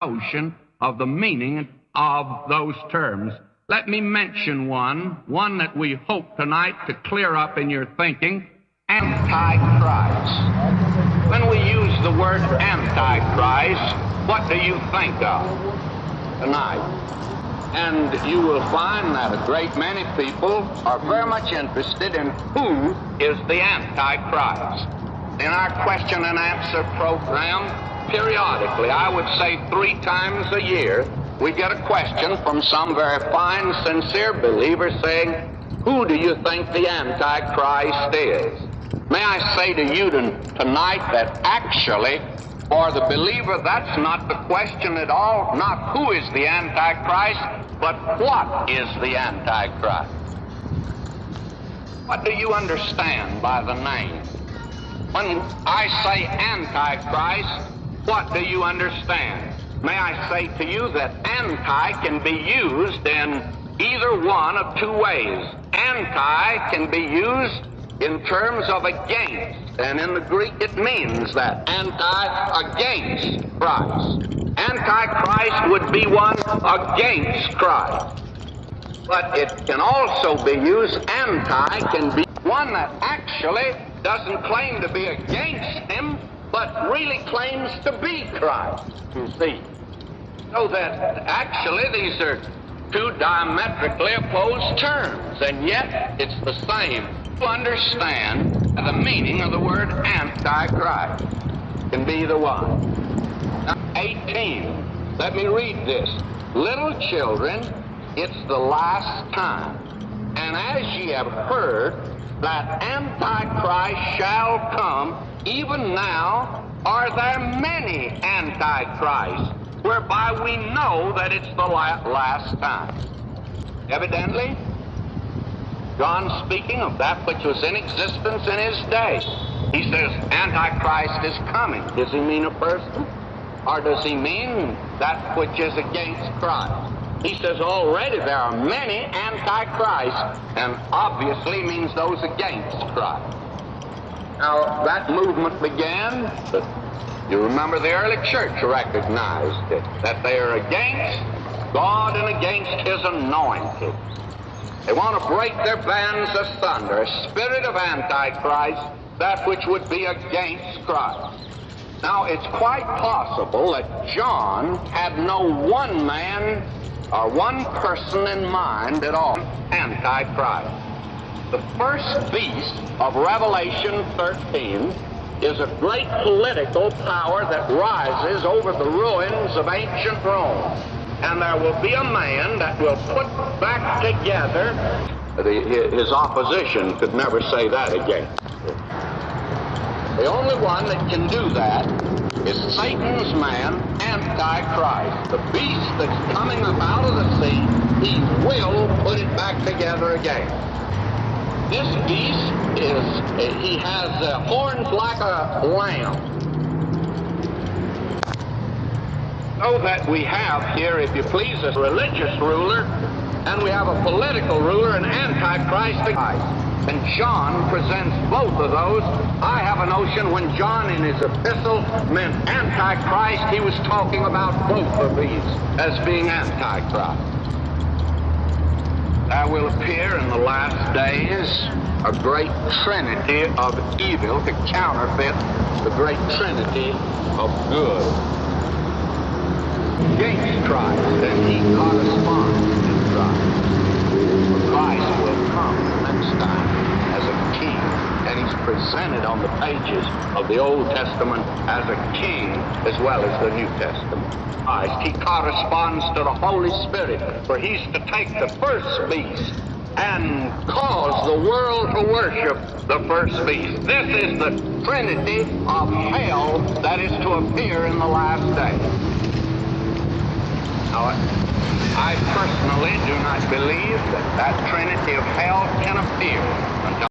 notion of the meaning of those terms. Let me mention one that we hope tonight to clear up in your thinking: Antichrist. When we use the word Antichrist, what do you think of tonight? And you will find that a great many people are very much interested in who is the Antichrist. In our question and answer program, periodically, I would say 3 times a year, we get a question from some very fine, sincere believer saying, who do you think the Antichrist is? May I say to you tonight that actually, for the believer, that's not the question at all. Not who is the Antichrist, but what is the Antichrist? What do you understand by the name? When I say Antichrist, what do you understand? May I say to you that anti can be used in either one of 2 ways. Anti can be used in terms of against, and in the Greek it means that anti-against Christ. Antichrist would be one against Christ. But it can also be used, anti can be one that actually doesn't claim to be against him, but really claims to be Christ, you see. So that actually these are 2 diametrically opposed terms, and yet it's the same. To understand the meaning of the word Antichrist can be the one. Now, 18. Let me read this. Little children, it's the last time. And as ye have heard that Antichrist shall come, even now are there many Antichrists, whereby we know that it's the last time. Evidently, John, speaking of that which was in existence in his day, he says Antichrist is coming. Does he mean a person? Or does he mean that which is against Christ? He says already there are many Antichrists, and obviously means those against Christ. Now, that movement began, but you remember the early church recognized it, that they are against God and against His anointed. They want to break their bands asunder, a spirit of Antichrist, that which would be against Christ. Now, it's quite possible that John had no one man or one person in mind at all, Antichrist. The first beast of Revelation 13 is a great political power that rises over the ruins of ancient Rome. And there will be a man that will put back together. His opposition could never say that again. The only one that can do that is Satan's man, Antichrist. The beast that's coming up out of the sea, he will put it back together again. This beast he has horns like a lamb. So that we have here, if you please, a religious ruler, and we have a political ruler, an Antichrist. And John presents both of those. I have a notion when John in his epistle meant Antichrist, he was talking about both of these as being Antichrist. There will appear in the last days a great trinity of evil to counterfeit the great trinity of good. Against Christ, and he corresponds to Christ. Christ will come next time as a king, and he's presented on the pages of the Old Testament as a king as well as the New Testament. Christ, he corresponds to the Holy Spirit, for he's to take the first beast and cause the world to worship the first beast. This is the trinity of hell that is to appear in the last day. Now, I personally do not believe that that trinity of hell can appear until